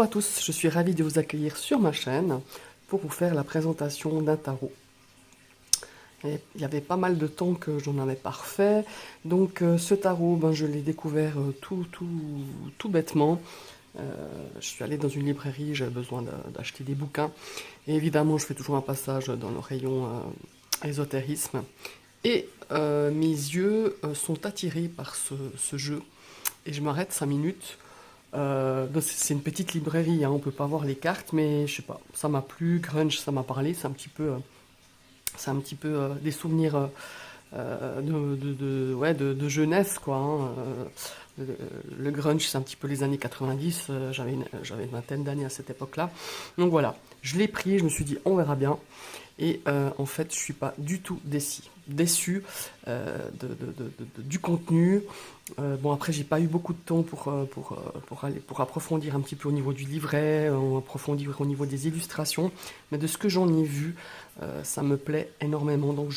Bonjour à tous, je suis ravie de vous accueillir sur ma chaîne pour vous faire la présentation d'un tarot. Et il y avait pas mal de temps que j'en avais pas refait, donc ce tarot, je l'ai découvert tout bêtement. Je suis allée dans une librairie, j'avais besoin d'acheter des bouquins, et évidemment je fais toujours un passage dans le rayon ésotérisme, et mes yeux sont attirés par ce jeu, et je m'arrête 5 minutes. C'est une petite librairie, hein, on peut pas voir les cartes, mais je sais pas, ça m'a plu, grunge, ça m'a parlé, c'est un petit peu des souvenirs de jeunesse, quoi. Hein. Le grunge, c'est un petit peu les années 90, j'avais une vingtaine d'années à cette époque-là. Donc voilà, je l'ai pris, je me suis dit, on verra bien. Et en fait, je suis pas du tout déçu du contenu. Bon, après, j'ai pas eu beaucoup de temps pour approfondir un petit peu au niveau du livret, approfondir au niveau des illustrations, mais de ce que j'en ai vu, ça me plaît énormément, donc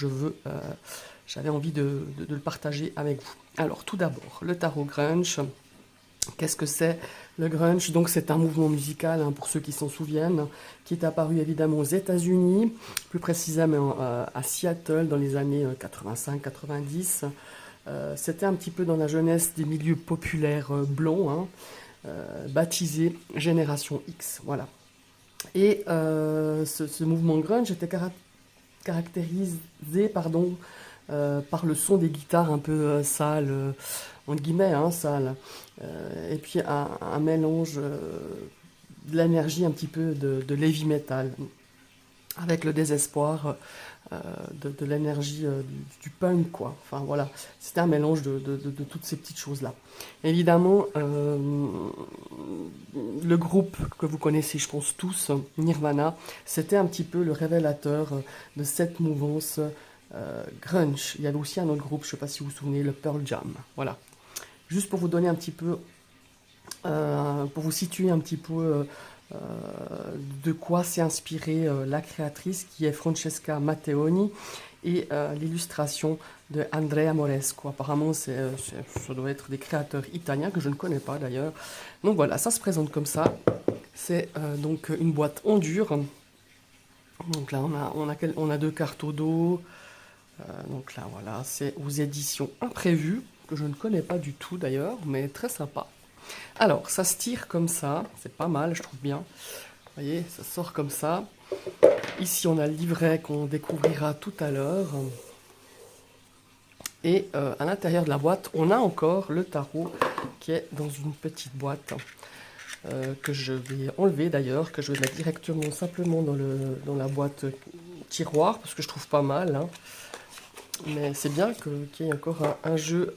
j'avais envie de le partager avec vous. Alors, tout d'abord, le tarot grunge. Qu'est-ce que c'est le grunge? Donc c'est un mouvement musical, hein, pour ceux qui s'en souviennent, qui est apparu évidemment aux États-Unis, plus précisément à Seattle dans les années 85-90. C'était un petit peu dans la jeunesse des milieux populaires blancs, hein, baptisé Génération X. Voilà. Et ce mouvement grunge était caractérisé, pardon, par le son des guitares un peu sales, entre guillemets, hein, sales, et puis un mélange de l'énergie un petit peu de l'heavy metal, avec le désespoir de l'énergie du punk, quoi. Enfin voilà, c'était un mélange de toutes ces petites choses-là. Évidemment, le groupe que vous connaissez, je pense tous, Nirvana, c'était un petit peu le révélateur de cette mouvance grunge. Il y avait aussi un autre groupe, je ne sais pas si vous vous souvenez, le Pearl Jam. Voilà. Juste pour vous donner un petit peu, pour vous situer un petit peu de quoi s'est inspirée la créatrice, qui est Francesca Matteoni, et l'illustration de Andrea Moresco. Apparemment, ça doit être des créateurs italiens que je ne connais pas d'ailleurs. Donc voilà, ça se présente comme ça. C'est donc une boîte en dur. Donc là, on a deux cartes au dos. Donc là, voilà, c'est aux éditions Imprévues, que je ne connais pas du tout d'ailleurs, mais très sympa. Alors, ça se tire comme ça, c'est pas mal, je trouve bien. Vous voyez, ça sort comme ça. Ici, on a le livret qu'on découvrira tout à l'heure. Et à l'intérieur de la boîte, on a encore le tarot qui est dans une petite boîte que je vais enlever d'ailleurs, que je vais mettre directement simplement dans la boîte tiroir, parce que je trouve pas mal, hein. Mais c'est bien qu'il y ait encore un jeu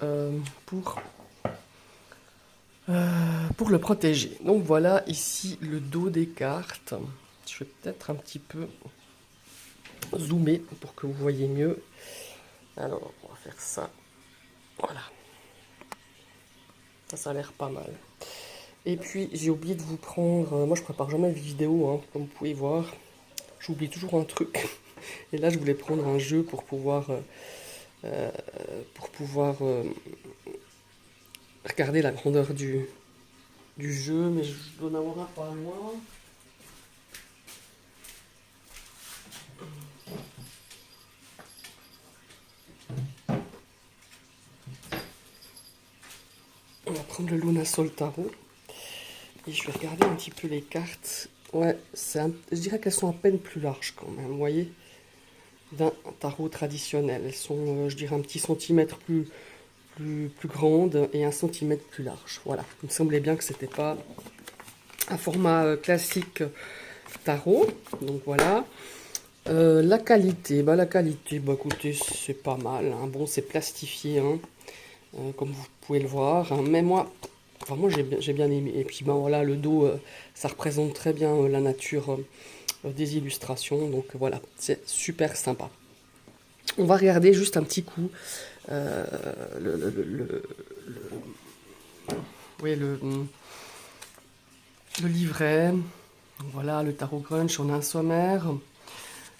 pour le protéger. Donc voilà ici le dos des cartes. Je vais peut-être un petit peu zoomer pour que vous voyez mieux. Alors on va faire ça. Voilà. Ça a l'air pas mal. Et puis j'ai oublié de vous prendre... moi je prépare jamais de vidéo, hein, comme vous pouvez voir. J'oublie toujours un truc. Et là je voulais prendre un jeu pour pouvoir... regarder la grandeur du jeu, mais je dois en avoir un pas loin. On va prendre le Luna Sol Tarot et je vais regarder un petit peu les cartes. Ouais, je dirais qu'elles sont à peine plus larges quand même, vous voyez, d'un tarot traditionnel. Elles sont, je dirais, un petit centimètre plus grande et 1 centimètre plus large. Voilà, il me semblait bien que c'était pas un format classique tarot. Donc voilà. La qualité, écoutez, c'est pas mal, hein. Bon, c'est plastifié, hein, comme vous pouvez le voir, hein. Mais moi j'ai bien aimé. Et puis voilà, le dos, ça représente très bien la nature des illustrations. Donc voilà, c'est super sympa. On va regarder juste un petit coup oui, le livret. Voilà, le tarot grunge, on a un sommaire.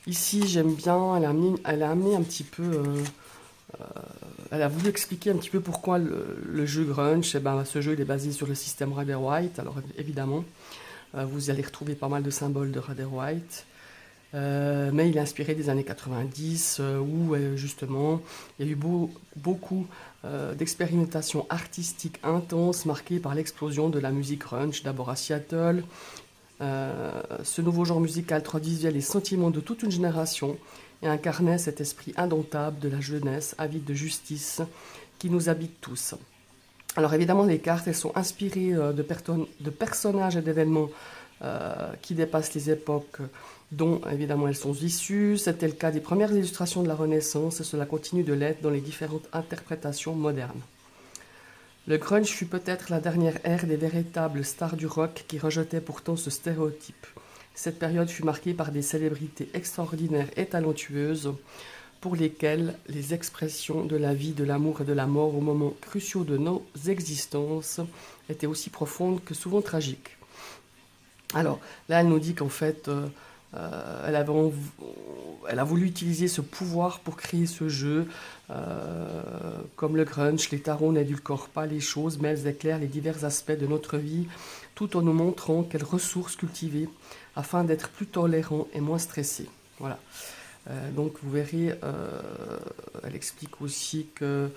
Ici, j'aime bien, elle a amené un petit peu... elle a voulu expliquer un petit peu pourquoi le jeu grunge. Eh ben, ce jeu il est basé sur le système Rider-Waite, alors évidemment. Vous allez retrouver pas mal de symboles de Red White. Mais il est inspiré des années 90 où justement il y a eu beaucoup d'expérimentations artistiques intenses marquées par l'explosion de la musique grunge, d'abord à Seattle. Ce nouveau genre musical traduisait les sentiments de toute une génération et incarnait cet esprit indomptable de la jeunesse avide de justice qui nous habite tous. Alors évidemment, les cartes, elles sont inspirées de personnages et d'événements qui dépassent les époques dont évidemment elles sont issues. C'était le cas des premières illustrations de la Renaissance et cela continue de l'être dans les différentes interprétations modernes. Le grunge fut peut-être la dernière ère des véritables stars du rock qui rejetaient pourtant ce stéréotype. Cette période fut marquée par des célébrités extraordinaires et talentueuses pour lesquelles les expressions de la vie, de l'amour et de la mort aux moments cruciaux de nos existences étaient aussi profondes que souvent tragiques. Alors là, elle nous dit qu'en fait, elle a voulu utiliser ce pouvoir pour créer ce jeu. Comme le grunge, les tarots n'édulcorent pas les choses, mais elles éclairent les divers aspects de notre vie, tout en nous montrant quelles ressources cultiver afin d'être plus tolérants et moins stressés. Voilà. Donc vous verrez, elle explique aussi que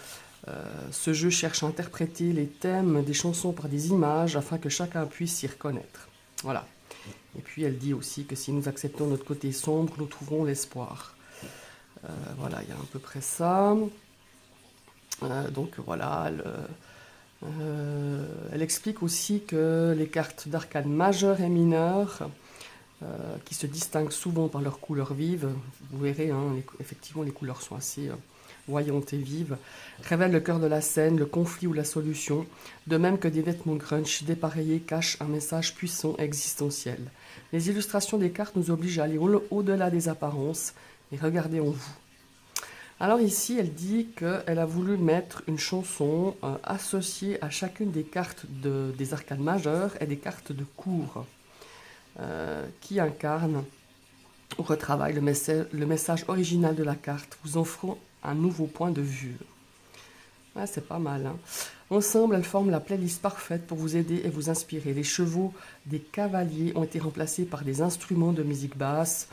ce jeu cherche à interpréter les thèmes des chansons par des images afin que chacun puisse s'y reconnaître. Voilà. Et puis elle dit aussi que si nous acceptons notre côté sombre, nous trouverons l'espoir. Voilà, il y a à peu près ça. Donc voilà, elle explique aussi que les cartes d'arcane majeures et mineures, qui se distinguent souvent par leurs couleurs vives, vous verrez, hein, effectivement les couleurs sont assez voyantes et vives, révèlent le cœur de la scène, le conflit ou la solution, de même que des vêtements grunge dépareillés cachent un message puissant et existentiel. Les illustrations des cartes nous obligent à aller au-delà des apparences et regarder en vous. Alors ici, elle dit qu'elle a voulu mettre une chanson associée à chacune des cartes des arcanes majeures et des cartes de cour, qui incarnent ou retravaillent le message original de la carte, vous offrant un nouveau point de vue. Ouais, c'est pas mal. Hein. Ensemble, elles forment la playlist parfaite pour vous aider et vous inspirer. Les chevaux des cavaliers ont été remplacés par des instruments de musique basse,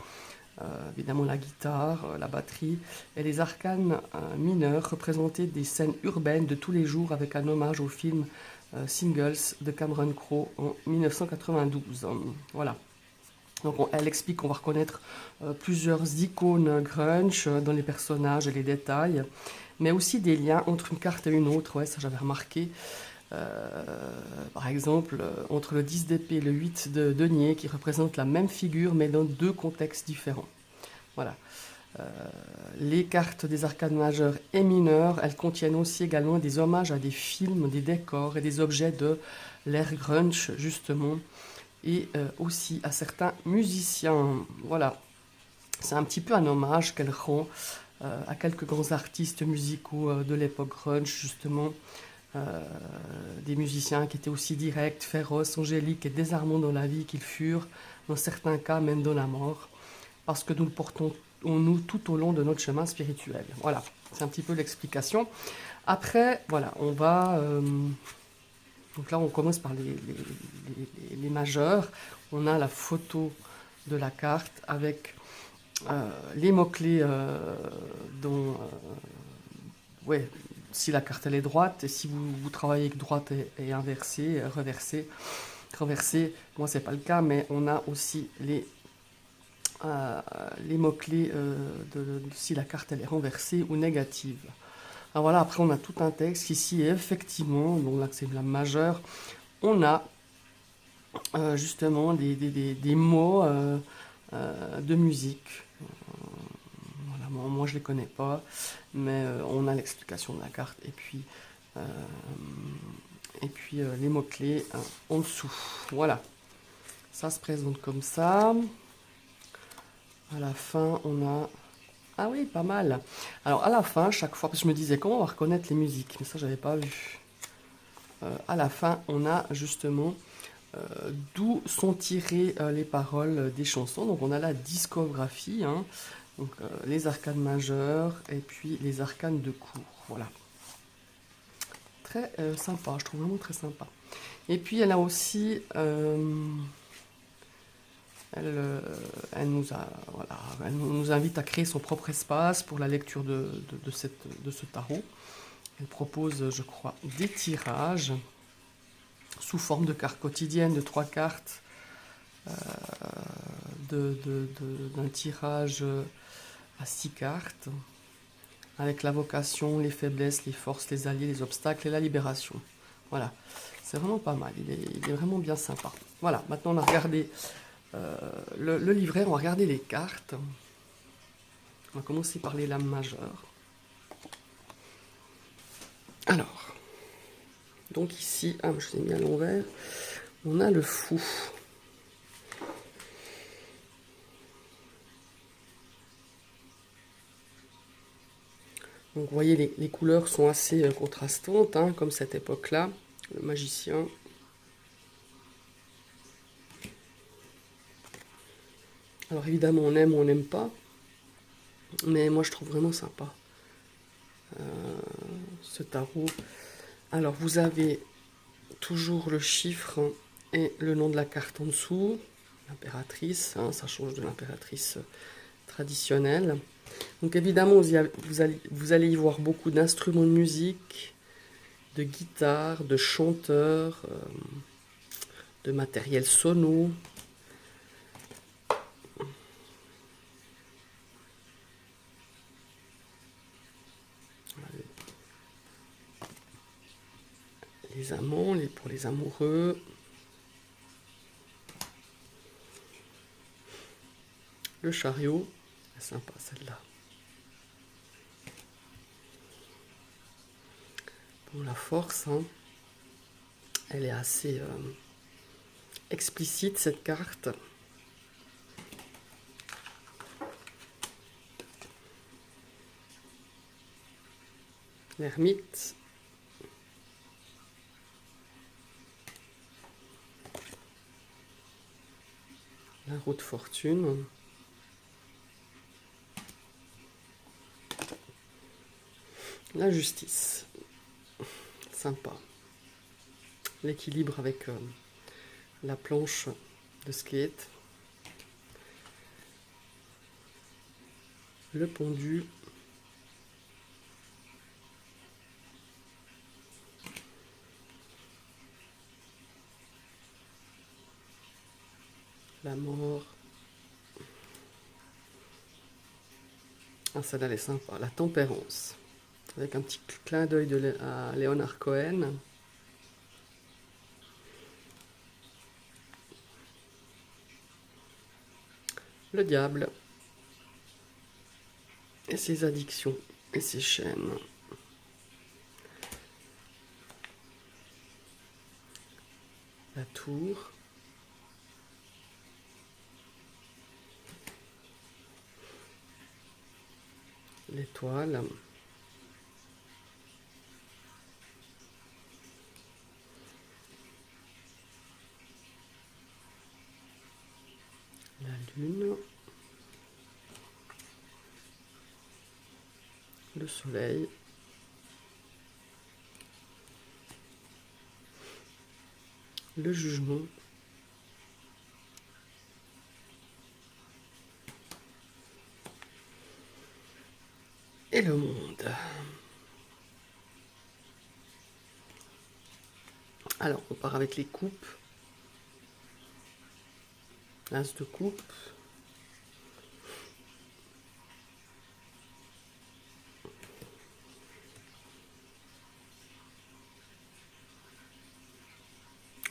évidemment la guitare, la batterie, et les arcanes mineurs représentaient des scènes urbaines de tous les jours avec un hommage au film Singles de Cameron Crowe en 1992. Voilà. Donc elle explique qu'on va reconnaître plusieurs icônes grunge dans les personnages et les détails, mais aussi des liens entre une carte et une autre, ouais, ça j'avais remarqué. Par exemple, entre le 10 d'épée et le 8 de denier, qui représentent la même figure, mais dans deux contextes différents. Voilà. Les cartes des arcanes majeures et mineures, elles contiennent aussi également des hommages à des films, des décors et des objets de l'ère grunge, justement, et aussi à certains musiciens. Voilà. C'est un petit peu un hommage qu'elle rend à quelques grands artistes musicaux de l'époque grunge, justement. Des musiciens qui étaient aussi directs, féroces, angéliques et désarmants dans la vie qu'ils furent, dans certains cas même dans la mort, parce que nous le portons en nous tout au long de notre chemin spirituel. Voilà, c'est un petit peu l'explication. Après, voilà, on va... donc là, on commence par les majeurs. On a la photo de la carte avec les mots-clés dont... ouais, si la carte elle est droite, et si vous travaillez avec droite et inversée, renversée, moi c'est pas le cas, mais on a aussi les mots-clés si la carte elle est renversée ou négative. Alors voilà, après on a tout un texte ici, et effectivement, donc là c'est la majeure, on a justement des mots de musique. Voilà, moi je les connais pas, mais on a l'explication de la carte et puis les mots-clés en dessous. Voilà, ça se présente comme ça. À la fin, on a... Ah oui, pas mal. Alors à la fin, chaque fois, parce que je me disais comment on va reconnaître les musiques, mais ça j'avais pas vu. À la fin, on a justement d'où sont tirées les paroles des chansons. Donc on a la discographie, hein. Donc les arcanes majeures et puis les arcanes de cour. Voilà. Très sympa, je trouve vraiment très sympa. Et puis elle a aussi Elle voilà, elle nous invite à créer son propre espace pour la lecture de ce tarot. Elle propose, je crois, des tirages sous forme de cartes quotidiennes, de 3 cartes, d'un tirage à 6 cartes, avec la vocation, les faiblesses, les forces, les alliés, les obstacles et la libération. Voilà, c'est vraiment pas mal, il est vraiment bien sympa. Voilà, maintenant on a regardé le livret, on va regarder les cartes. On va commencer par les lames majeures. Alors, donc ici, je l'ai mis à l'envers, on a le fou. Donc vous voyez, les couleurs sont assez contrastantes, hein, comme cette époque-là. Le magicien. Alors évidemment, on aime ou on n'aime pas. Mais moi, je trouve vraiment sympa ce tarot. Alors, vous avez toujours le chiffre et le nom de la carte en dessous. L'impératrice, hein, ça change de l'impératrice traditionnelle. Donc évidemment, vous allez y voir beaucoup d'instruments de musique, de guitare, de chanteurs, de matériel sono. Les amants, pour les amoureux. Le chariot, c'est sympa celle-là. Bon, la force, hein, elle est assez explicite cette carte. L'ermite. La roue de fortune. La justice. Sympa. L'équilibre avec la planche de skate. Le pendu. La mort. Ah, celle-là, elle est sympa. La tempérance. Avec un petit clin d'œil à Leonard Cohen. Le diable. Et ses addictions et ses chaînes. La tour. L'étoile. La lune. Le soleil. Le jugement. Et le monde. Alors, on part avec les coupes. As de coupe.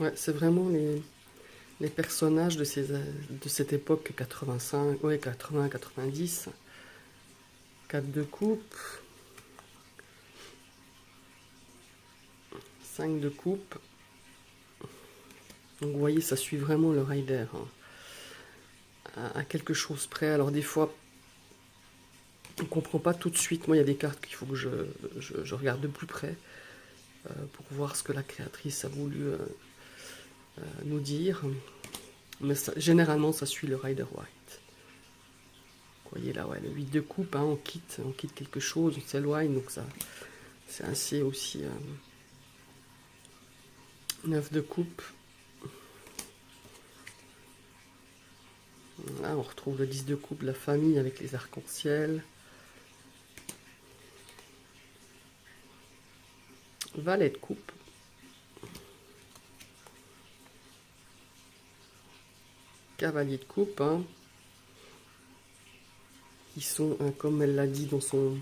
Ouais, c'est vraiment les personnages de cette époque 85, ouais, 80-90. 4 de coupe. 5 de coupe. Donc vous voyez, ça suit vraiment le rider, hein, à quelque chose près. Alors des fois, on ne comprend pas tout de suite. Moi, il y a des cartes qu'il faut que je regarde de plus près pour voir ce que la créatrice a voulu nous dire. Mais généralement, ça suit le rider white. Vous voyez là, ouais, le 8 de coupe, hein, on quitte quelque chose, on s'éloigne, donc ça, c'est assez aussi 9 de coupe. Là, on retrouve le 10 de coupe, la famille avec les arcs-en-ciel. Valet de coupe. Cavalier de coupe, hein, qui sont, comme elle l'a dit dans son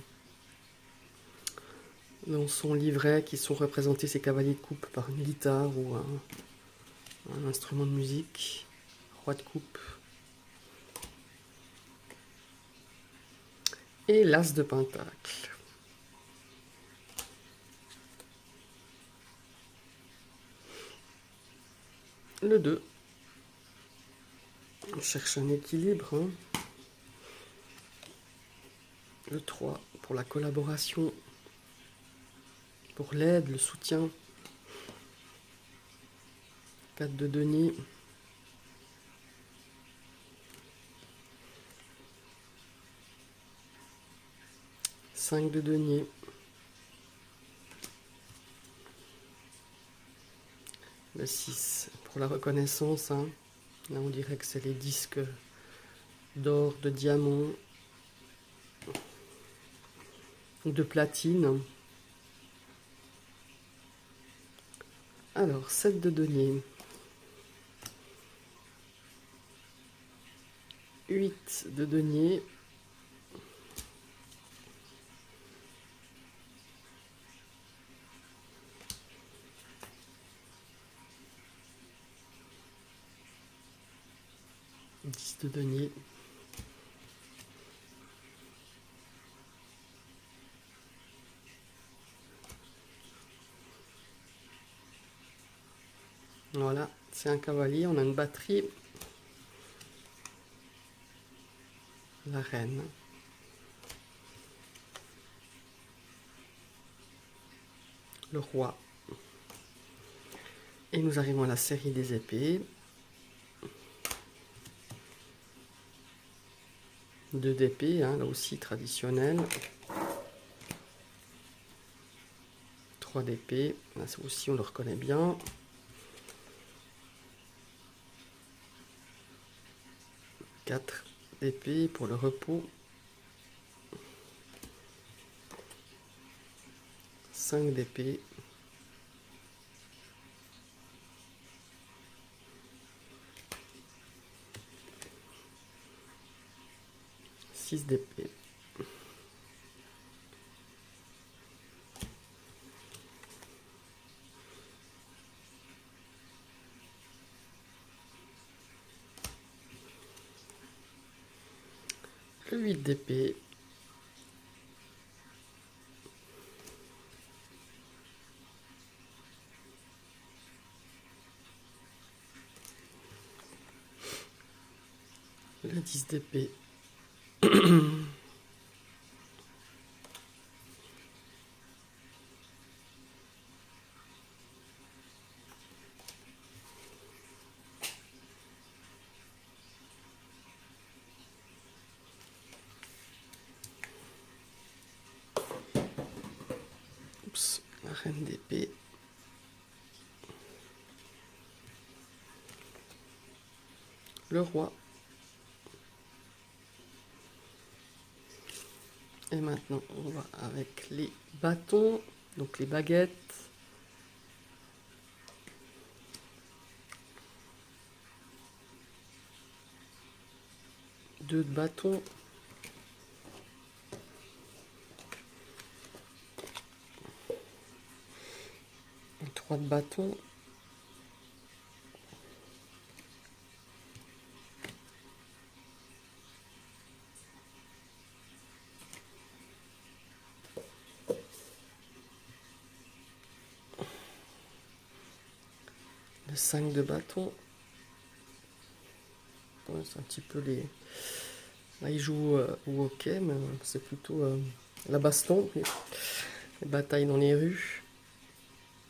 livret, qui sont représentés, ces cavaliers de coupe, par une guitare ou un instrument de musique. Roi de coupe. Et l'as de pentacle. Le 2. On cherche un équilibre. Hein. Le 3 pour la collaboration, pour l'aide, le soutien. 4 de denier. Cinq de denier. Le 6 pour la reconnaissance. Hein. Là, on dirait que c'est les disques d'or, de diamant, de platine. Alors, 7 de denier. 8 de denier. 10 de denier. Voilà, c'est un cavalier, on a une batterie. La reine. Le roi. Et nous arrivons à la série des épées. 2 d'épée, hein, là aussi traditionnel. 3 d'épée, là aussi on le reconnaît bien. 4 d'épée pour le repos. 5 d'épée. 6 d'épée. Le 8 d'épée. Le 10 d'épée. Oups, la reine d'épée. Le roi. Et maintenant, on va avec les bâtons, donc les baguettes. 2 de bâton. 3 de bâton. Le 5 de bâton. Ouais, c'est un petit peu les... Là, il joue au hockey, mais c'est plutôt la baston, les batailles dans les rues,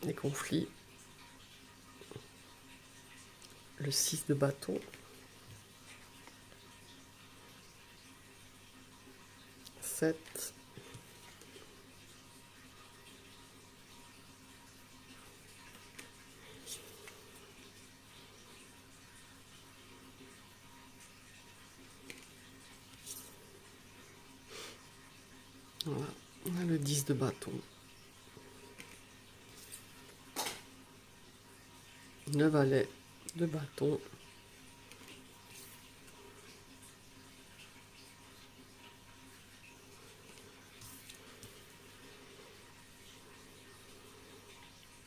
les conflits. Le 6 de bâton. 7. Le 10 de bâton. Le valet de bâton.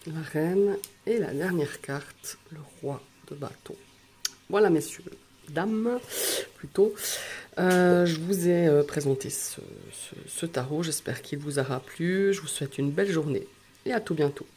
La reine et la dernière carte, le roi de bâton. Voilà messieurs, dames plutôt, je vous ai présenté ce tarot, j'espère qu'il vous aura plu, je vous souhaite une belle journée et à tout bientôt.